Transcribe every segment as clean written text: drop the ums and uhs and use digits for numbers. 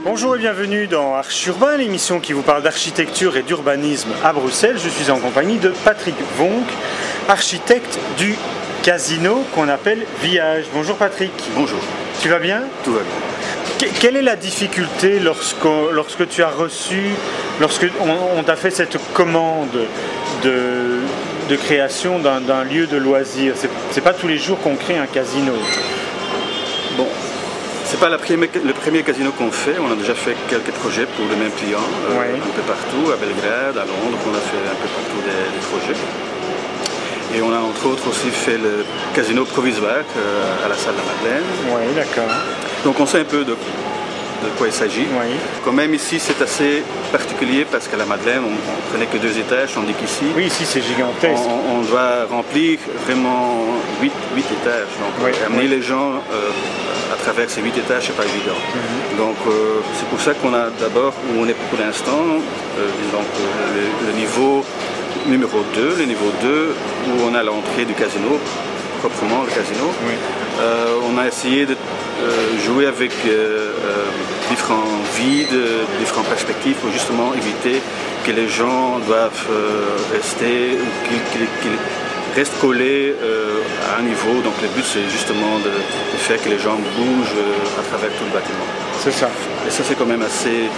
Bonjour et bienvenue dans Arch Urbain, l'émission qui vous parle d'architecture et d'urbanisme à Bruxelles. Je suis en compagnie de Patrick Vonck, architecte du casino qu'on appelle Viage. Bonjour Patrick. Bonjour. Tu vas bien? Tout va bien. Quelle est la difficulté lorsque tu as reçu, lorsque on t'a fait cette commande de création d'un lieu de loisirs? C'est pas tous les jours qu'on crée un casino. Bon, c'est pas le premier casino qu'on fait. On a déjà fait quelques projets pour le même client, un peu partout, à Belgrade, à Londres. On a fait un peu partout des projets. Et on a entre autres aussi fait le casino provisoire à la salle de la Madeleine. Oui, d'accord. Donc on sait un peu de quoi il s'agit. Oui. Quand même ici c'est assez particulier parce qu'à la Madeleine on ne prenait que 2 étages, tandis qu'ici oui, ici c'est gigantesque. On doit remplir vraiment 8 étages. Donc amener les gens à travers ces 8 étages, c'est pas évident. Donc c'est pour ça qu'on a d'abord, où on est pour l'instant, disons le niveau numéro 2, le niveau 2 où on a l'entrée du casino, proprement le casino. Oui. On a essayé de jouer avec différents vides, différentes perspectives pour justement éviter que les gens doivent rester ou qu'ils restent collés à un niveau. Donc le but c'est justement de faire que les gens bougent à travers tout le bâtiment. C'est ça. Et ça c'est quand même assez...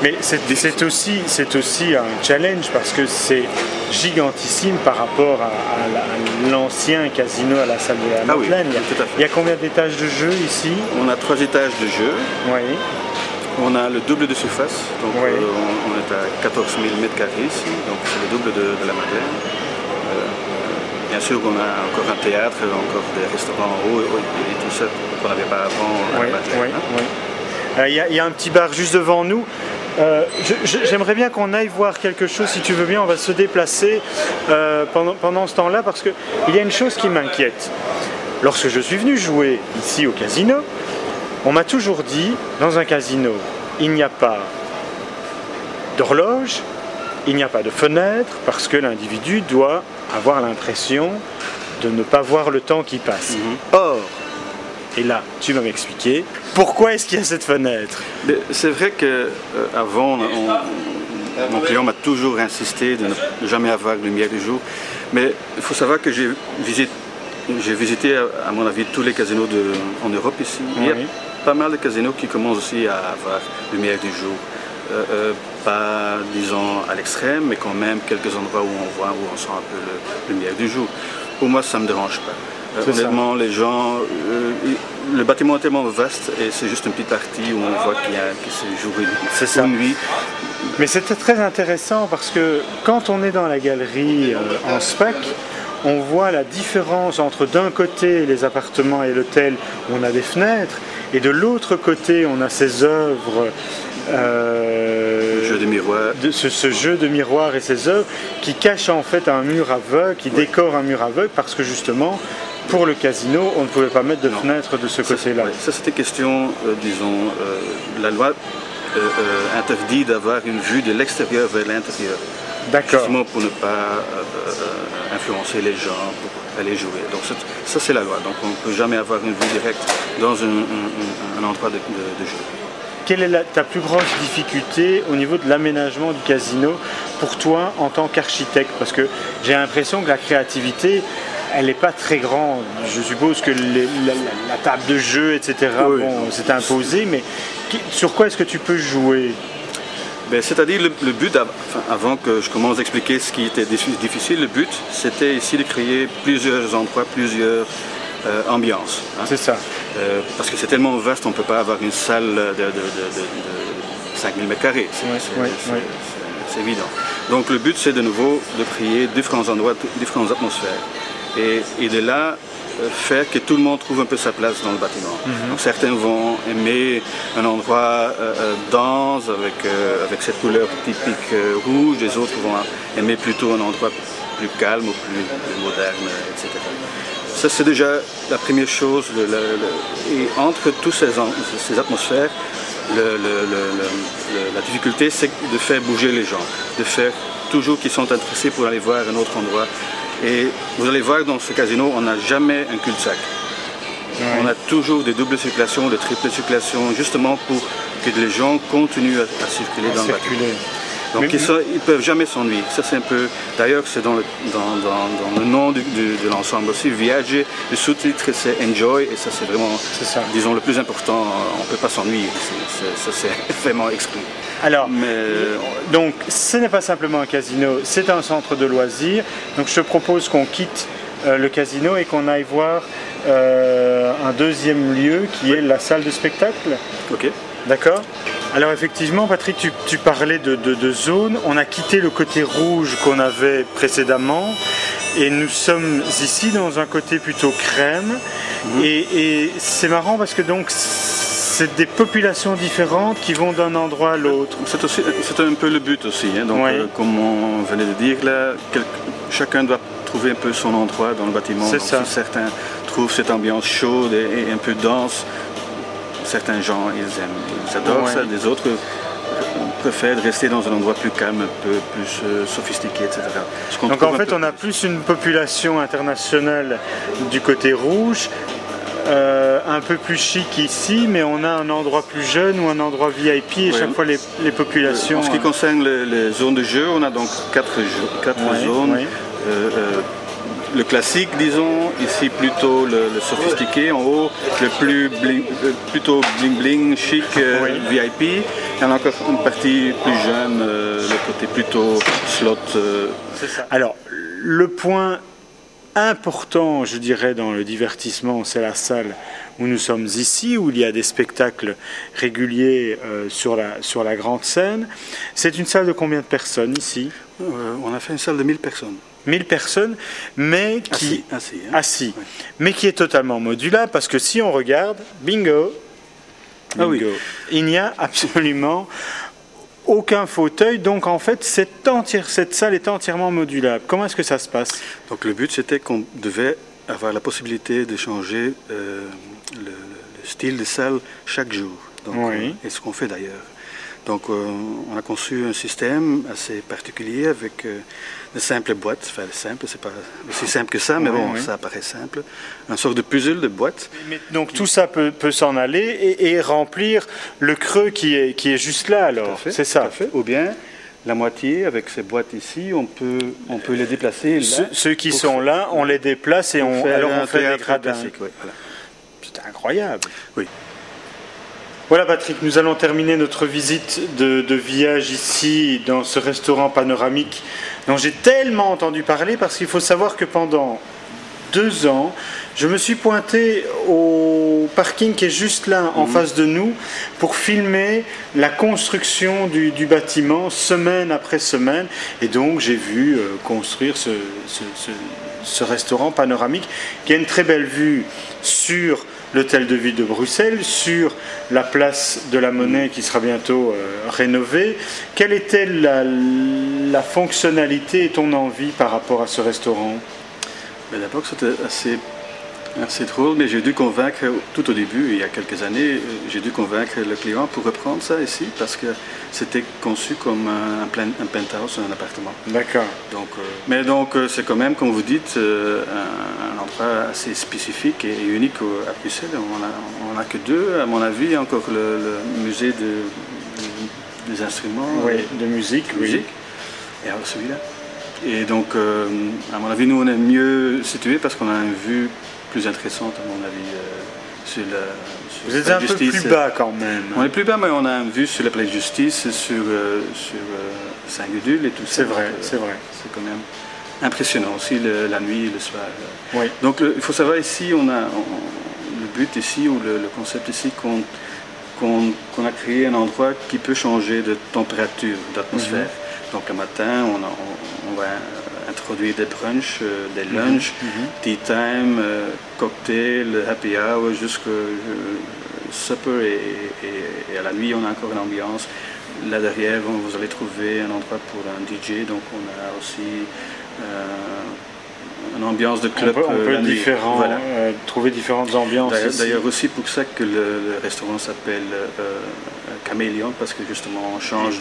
Mais c'est aussi un challenge parce que c'est gigantissime par rapport à l'ancien casino à la salle de la Madeleine. Oui, tout à fait. Il y a combien d'étages de jeu ici? On a 3 étages de jeu. Oui. On a le double de surface, donc oui. On est à 14 000 m² ici, donc c'est le double de la Madeleine. Bien sûr on a encore un théâtre, encore des restaurants en haut et tout ça qu'on n'avait pas avant à la Madeleine. Il y a un petit bar juste devant nous. J'aimerais bien qu'on aille voir quelque chose, si tu veux bien, on va se déplacer pendant ce temps-là parce qu'il y a une chose qui m'inquiète. Lorsque je suis venu jouer ici au casino, on m'a toujours dit, dans un casino, il n'y a pas d'horloge, il n'y a pas de fenêtre, parce que l'individu doit avoir l'impression de ne pas voir le temps qui passe. Or, et là, tu vas m'expliquer, pourquoi est-ce qu'il y a cette fenêtre? C'est vrai qu'avant, mon client m'a toujours insisté de ne jamais avoir de lumière du jour, mais il faut savoir que j'ai visité, à mon avis, tous les casinos en Europe ici. Oui. Il y a pas mal de casinos qui commencent aussi à avoir lumière du jour. Pas, disons, à l'extrême, mais quand même quelques endroits où on sent un peu la lumière du jour. Pour moi, ça ne me dérange pas. Honnêtement, les gens, le bâtiment est tellement vaste et c'est juste une petite partie où on voit qu'il c'est jour et nuit. Mais c'était très intéressant parce que quand on est dans la galerie en SPAC, on voit la différence entre d'un côté les appartements et l'hôtel où on a des fenêtres et de l'autre côté on a ces œuvres. Jeu de miroir. Ce jeu de miroir et ces œuvres qui cachent en fait un mur aveugle, qui décorent un mur aveugle parce que justement pour le casino on ne pouvait pas mettre de fenêtre de ce côté-là. Ça c'était question, disons, la loi interdit d'avoir une vue de l'extérieur vers l'intérieur. D'accord. Justement pour ne pas influencer les gens, pour aller jouer. Donc ça c'est la loi, donc on ne peut jamais avoir une vue directe dans un endroit de jeu. Quelle est ta plus grosse difficulté au niveau de l'aménagement du casino pour toi en tant qu'architecte? Parce que j'ai l'impression que la créativité, elle n'est pas très grande. Je suppose que la table de jeu, etc., oui, bon, c'est imposé, mais sur quoi est-ce que tu peux jouer? C'est-à-dire le but, avant que je commence à expliquer ce qui était difficile, le but c'était ici de créer plusieurs endroits, plusieurs ambiances. C'est ça. Parce que c'est tellement vaste, on ne peut pas avoir une salle de 5000 m². C'est évident. Donc le but c'est de nouveau de créer différents endroits, différentes atmosphères. Et de là, faire que tout le monde trouve un peu sa place dans le bâtiment. Donc certains vont aimer un endroit dense avec cette couleur typique rouge, les autres vont aimer plutôt un endroit plus calme ou plus moderne, etc. Ça c'est déjà la première chose. Et entre toutes ces atmosphères, la difficulté c'est de faire bouger les gens, de faire toujours qu'ils sont intéressés pour aller voir un autre endroit. Et vous allez voir, dans ce casino, on n'a jamais un cul-de-sac. Ouais. On a toujours des doubles circulations, des triples circulations, justement pour que les gens continuent à circuler dans le bâtiment. Donc ils ne peuvent jamais s'ennuyer. Ça c'est un peu. D'ailleurs c'est dans le nom de l'ensemble aussi. Viager, le sous-titre c'est Enjoy et ça c'est vraiment, disons, le plus important. On ne peut pas s'ennuyer. Ça c'est vraiment exclu. Alors, donc ce n'est pas simplement un casino, c'est un centre de loisirs. Donc je te propose qu'on quitte le casino et qu'on aille voir un deuxième lieu qui est la salle de spectacle. Ok. D'accord. Alors effectivement, Patrick, tu parlais de zone. On a quitté le côté rouge qu'on avait précédemment et nous sommes ici dans un côté plutôt crème. Et c'est marrant parce que donc c'est des populations différentes qui vont d'un endroit à l'autre. C'est un peu le but aussi. Hein. Donc, comme on venait de dire, là, chacun doit trouver un peu son endroit dans le bâtiment. C'est ça. Si certains trouvent cette ambiance chaude et un peu dense, certains gens, ils adorent ça, des autres préfèrent rester dans un endroit plus calme, un peu plus sophistiqué, etc. Donc en fait, on a plus une population internationale du côté rouge, un peu plus chic ici, mais on a un endroit plus jeune ou un endroit VIP et chaque fois les populations... En ce qui concerne les zones de jeu, on a donc quatre zones. Le classique, disons, ici plutôt le sophistiqué, en haut, plutôt bling-bling, chic, VIP. Il y en a encore une partie plus jeune, le côté plutôt slot. C'est ça. Alors, le point important, je dirais, dans le divertissement, c'est la salle où nous sommes ici, où il y a des spectacles réguliers sur la grande scène. C'est une salle de combien de personnes ici? On a fait une salle de 1000 personnes. 1000 personnes, mais qui assis, ouais. Mais qui est totalement modulable parce que si on regarde, bingo, il n'y a absolument aucun fauteuil, donc en fait cette salle est entièrement modulable. Comment est-ce que ça se passe? Donc le but c'était qu'on devait avoir la possibilité de changer le style de salle chaque jour. Donc, et ce qu'on fait d'ailleurs. Donc on a conçu un système assez particulier avec de simples boîtes, enfin simple, c'est pas aussi simple que ça, mais ça paraît simple, une sorte de puzzle de boîtes. Donc tout ça peut s'en aller et remplir le creux qui est juste là alors, c'est ça. Tout à fait. Ou bien la moitié avec ces boîtes ici, on peut les déplacer. Là, ceux qui sont là, on les déplace et on fait des gradins. Voilà. C'est incroyable. Oui. Voilà Patrick, nous allons terminer notre visite de village ici dans ce restaurant panoramique dont j'ai tellement entendu parler parce qu'il faut savoir que pendant 2 ans, je me suis pointé au parking qui est juste là en face de nous pour filmer la construction du bâtiment semaine après semaine et donc j'ai vu construire ce restaurant panoramique qui a une très belle vue sur l'hôtel de ville de Bruxelles, sur la place de la Monnaie qui sera bientôt rénovée. Quelle était la fonctionnalité et ton envie par rapport à ce restaurant? D'abord, c'était assez drôle, mais j'ai dû convaincre, tout au début, il y a quelques années, j'ai dû convaincre le client pour reprendre ça ici, parce que c'était conçu comme un penthouse, un appartement. D'accord. Mais donc, c'est quand même, comme vous dites, un endroit assez spécifique et unique à Bruxelles. On n'a que 2, à mon avis, encore le musée des instruments. Oui, de musique, oui. Et alors celui-là. Et donc, à mon avis, nous, on est mieux situés parce qu'on a une vue plus intéressante, à mon avis, sur Vous êtes un peu plus bas quand même. On est plus bas, mais on a une vue sur la place de justice, sur Saint-Gudule et tout ça. C'est vrai, c'est vrai. C'est quand même impressionnant aussi la nuit et le soir. Oui. Donc, il faut savoir ici, le but ici, ou le concept ici, qu'on a créé un endroit qui peut changer de température, d'atmosphère. Donc le matin, on va introduire des brunchs, des lunchs, tea time, cocktail, happy hour, jusqu'au supper et à la nuit on a encore une ambiance. Là derrière vous allez trouver un endroit pour un DJ, donc on a aussi une ambiance de club. On peut trouver différentes ambiances. D'ailleurs aussi pour ça que le restaurant s'appelle caméléon parce que justement on change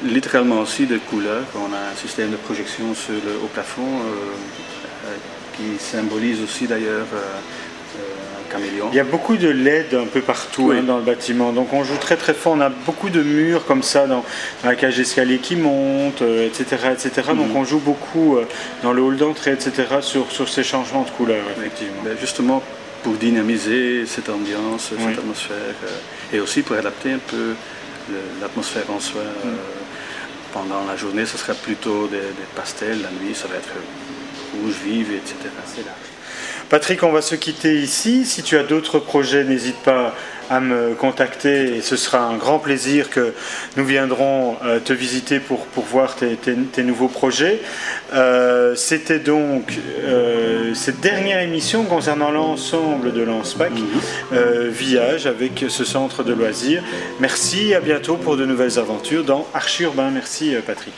littéralement aussi de couleur. On a un système de projection au plafond qui symbolise aussi d'ailleurs un caméléon. Il y a beaucoup de LED un peu partout dans le bâtiment, donc on joue très très fort. On a beaucoup de murs comme ça dans la cage d'escalier qui monte, etc. Donc on joue beaucoup dans le hall d'entrée, etc. sur ces changements de couleurs, effectivement. Ben justement pour dynamiser cette ambiance, cette atmosphère, et aussi pour adapter un peu l'atmosphère en soi. Pendant la journée, ce sera plutôt des pastels, la nuit, ça va être rouge vive, etc. C'est large. Patrick, on va se quitter ici. Si tu as d'autres projets, n'hésite pas à me contacter et ce sera un grand plaisir que nous viendrons te visiter pour voir tes nouveaux projets. C'était donc cette dernière émission concernant l'ensemble de l'ANSPAC Village avec ce centre de loisirs. Merci, à bientôt pour de nouvelles aventures dans Archi Urbain. Merci Patrick.